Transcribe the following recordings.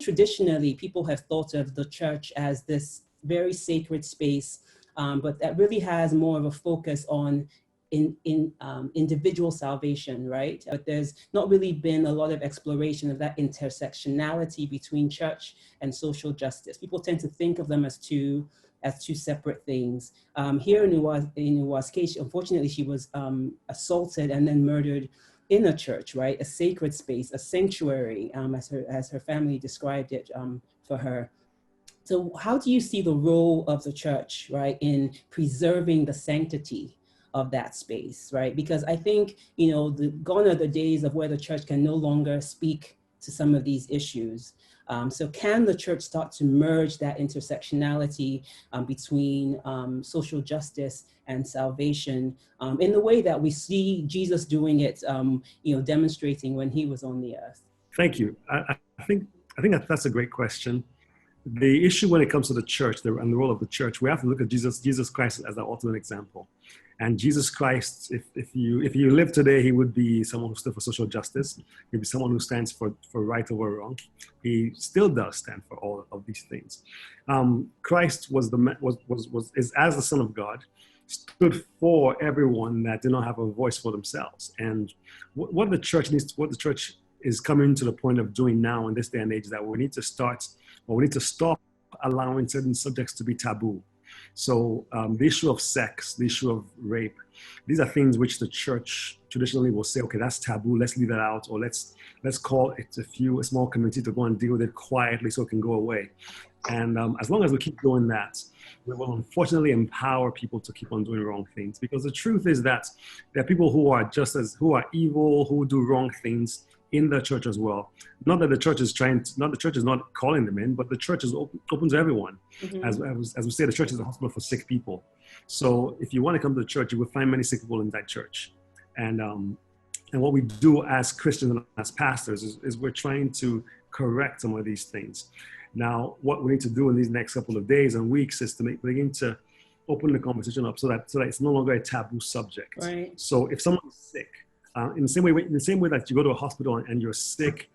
traditionally, people have thought of the church as this very sacred space, but that really has more of a focus on individual salvation, right? But there's not really been a lot of exploration of that intersectionality between church and social justice. People tend to think of them as two separate things. Here in Uwa's case, unfortunately, she was assaulted and then murdered in a church, right? A sacred space, a sanctuary, as her family described it for her. So how do you see the role of the church, right, in preserving the sanctity of that space, right? Because I think, gone are the days of where the church can no longer speak to some of these issues. So can the church start to merge that intersectionality between social justice and salvation in the way that we see Jesus doing it, demonstrating when he was on the earth? Thank you. I think that's a great question. The issue when it comes to the church and the role of the church, we have to look at Jesus Christ as the ultimate example. And Jesus Christ, if you live today, he would be someone who stood for social justice. He'd be someone who stands for right over wrong. He still does stand for all of these things. Christ is as the Son of God, stood for everyone that did not have a voice for themselves. And what the church is coming to the point of doing now in this day and age is that we need to stop allowing certain subjects to be taboo. So the issue of sex, the issue of rape, these are things which the church traditionally will say, okay, that's taboo, let's leave that out, or let's call it a small community to go and deal with it quietly so it can go away. And as long as we keep doing that, we will unfortunately empower people to keep on doing wrong things. Because the truth is that there are people who are evil, who do wrong things in the church as well. Not that the church is not calling them in, but the church is open to everyone. Mm-hmm. As we say, the church is a hospital for sick people. So if you want to come to the church, you will find many sick people in that church. And what we do as Christians and as pastors is we're trying to correct some of these things. Now, what we need to do in these next couple of days and weeks is to begin to open the conversation up so that it's no longer a taboo subject. Right. So if someone is sick, in the same way that you go to a hospital and you're sick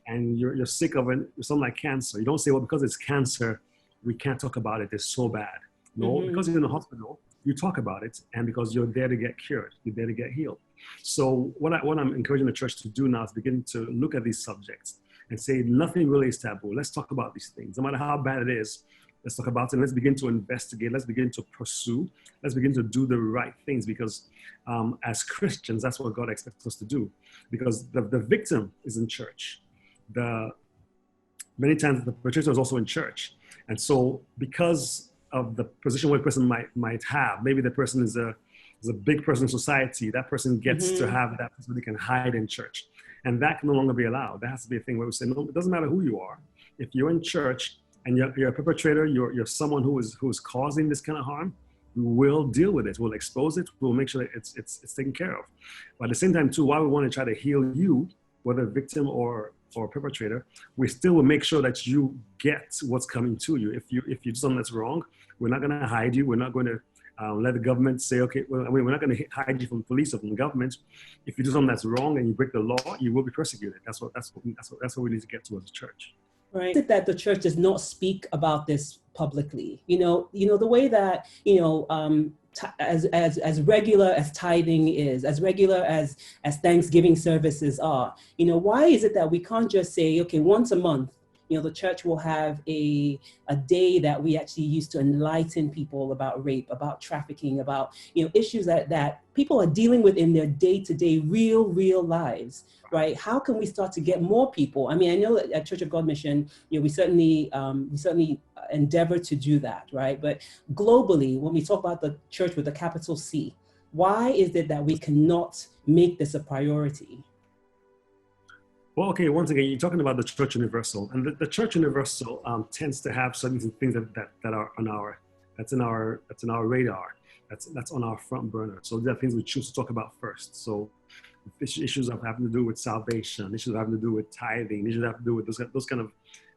and you're sick of something like cancer, you don't say, well, because it's cancer, we can't talk about it, it's so bad. No, mm-hmm. Because you're in the hospital, you talk about it, and because you're there to get cured, you're there to get healed. So what I'm encouraging the church to do now is begin to look at these subjects and say, nothing really is taboo. Let's talk about these things. No matter how bad it is, let's talk about it. And let's begin to investigate. Let's begin to pursue. Let's begin to do the right things, because as Christians, that's what God expects us to do. Because the victim is in church. Many times the perpetrator is also in church. And so because of the position where a person might have, maybe the person is a big person in society, that person gets mm-hmm. to have that person they can hide in church. And that can no longer be allowed. That has to be a thing where we say, no, it doesn't matter who you are. If you're in church and you're a perpetrator, you're someone who is causing this kind of harm, we will deal with it. We'll expose it. We'll make sure that it's taken care of. But at the same time, too, while we want to try to heal you, whether victim or perpetrator, we still will make sure that you get what's coming to you. If you do something that's wrong, we're not going to hide you. We're not going to let the government say, okay, well, we're not going to hide you from the police or from the government. If you do something that's wrong and you break the law, you will be persecuted. That's what we need to get to as a church. Right. Is it that the church does not speak about this publicly? The way that, as regular as tithing is, as regular as Thanksgiving services are, why is it that we can't just say, okay, once a month, the church will have a day that we actually use to enlighten people about rape, about trafficking, about, issues that people are dealing with in their day-to-day real lives, right? How can we start to get more people? I mean, I know at Church of God Mission, we certainly endeavor to do that, right? But globally, when we talk about the church with a capital C, why is it that we cannot make this a priority? Well, okay, once again, you're talking about the Church Universal, and the Church Universal tends to have certain things that are that's in our radar, that's on our front burner. So there are things we choose to talk about first. So issues of having to do with salvation, issues having to do with tithing, issues having to do with those kind of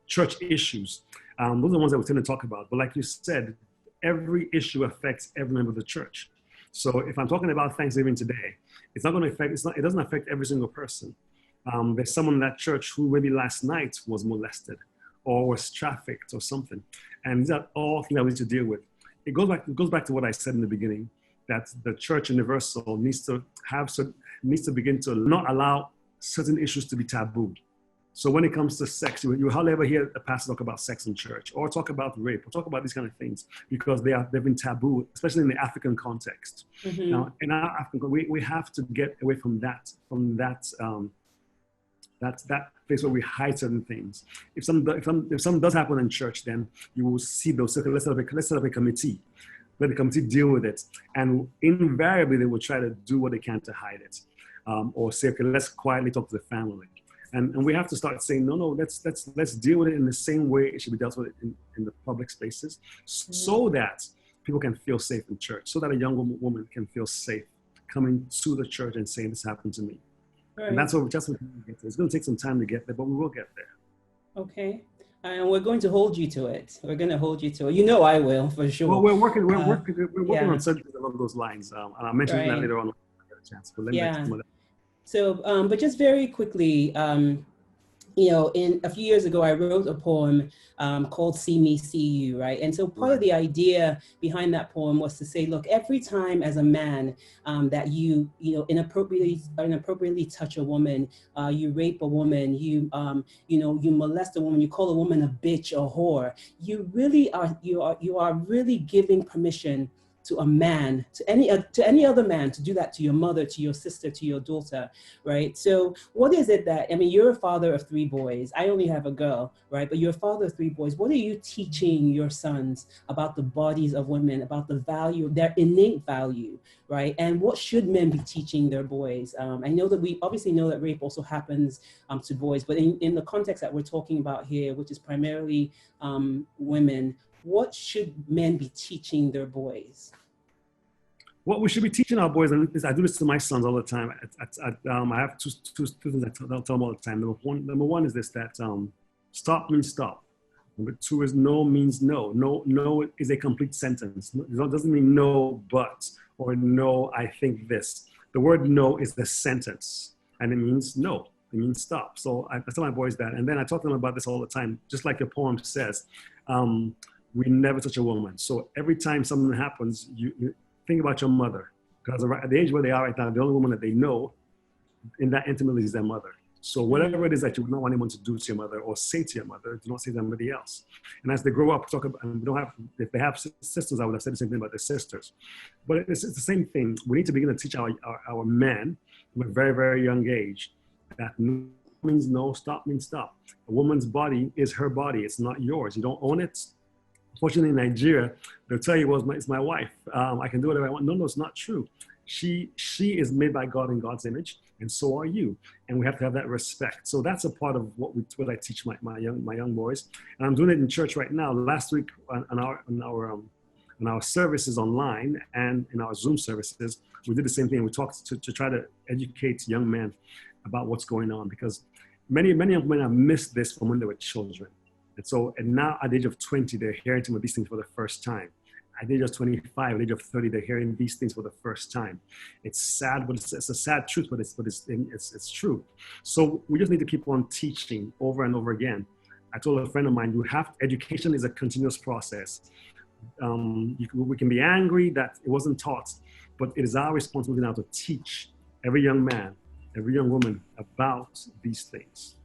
church issues. Those are the ones that we tend to talk about. But like you said, every issue affects every member of the church. So if I'm talking about Thanksgiving today, it doesn't affect every single person. There's someone in that church who maybe last night was molested, or was trafficked or something. And these are all things that we need to deal with. It goes back to what I said in the beginning, that the church universal needs to begin to not allow certain issues to be taboo. So when it comes to sex, you hardly ever hear a pastor talk about sex in church, or talk about rape, or talk about these kind of things, because they've been taboo, especially in the African context. Mm-hmm. Now, in our African, we have to get away from that place where we hide certain things. If something does happen in church, then you will see those. So let's set up a committee. Let the committee deal with it, and invariably they will try to do what they can to hide it, or say, okay, let's quietly talk to the family. And we have to start saying, no, let's deal with it in the same way it should be dealt with in the public spaces, so that people can feel safe in church, so that a young woman can feel safe coming to the church and saying, this happened to me. Right. And that's what we get to. It's going to take some time to get there, but we will get there. Okay. And we're going to hold you to it. We're going to hold you to it. You know I will, for sure. Well, we're working on something along those lines. And I'll mention that later on when I get a chance. But let me yeah. So, but just very quickly, a few years ago, I wrote a poem called See Me, See You, right? And so part of the idea behind that poem was to say, look, every time as a man that you inappropriately touch a woman, you rape a woman, you molest a woman, you call a woman a bitch or whore, you are really giving permission to a man, to any other man, to do that to your mother, to your sister, to your daughter, right? So what is it that, you're a father of 3 boys. I only have a girl, right? But you're a father of 3 boys. What are you teaching your sons about the bodies of women, about the value, their innate value, right? And what should men be teaching their boys? I know that we obviously know that rape also happens to boys, but in the context that we're talking about here, which is primarily women, what should men be teaching their boys? What we should be teaching our boys, and I do this to my sons all the time. I have two things I tell them all the time. Number one is this, that stop means stop. Number 2 is no means no. No is a complete sentence. It doesn't mean no, but, or no, I think this. The word no is the sentence, and it means no. It means stop. So I tell my boys that, and then I talk to them about this all the time, just like your poem says. We never touch a woman. So every time something happens, you think about your mother, because at the age where they are right now, the only woman that they know in that intimately is their mother. So whatever it is that you would not want anyone to do to your mother or say to your mother, do not say to somebody else. And as they grow up, if they have sisters, I would have said the same thing about their sisters. But it's the same thing. We need to begin to teach our men from a very, very young age that no means no, stop means stop. A woman's body is her body. It's not yours. You don't own it. Fortunately, in Nigeria, they'll tell you, well, it's my wife. I can do whatever I want. No, it's not true. She is made by God in God's image, and so are you. And we have to have that respect. So that's a part of what I teach my young boys. And I'm doing it in church right now. Last week on our services online and in our Zoom services, we did the same thing. We talked to try to educate young men about what's going on, because many young men have missed this from when they were children. And now at the age of 20, they're hearing some of these things for the first time. At the age of 25, at the age of 30, they're hearing these things for the first time. It's sad, but it's a sad truth, but it's true. So we just need to keep on teaching over and over again. I told a friend of mine, education is a continuous process. We can be angry that it wasn't taught, but it is our responsibility now to teach every young man, every young woman about these things.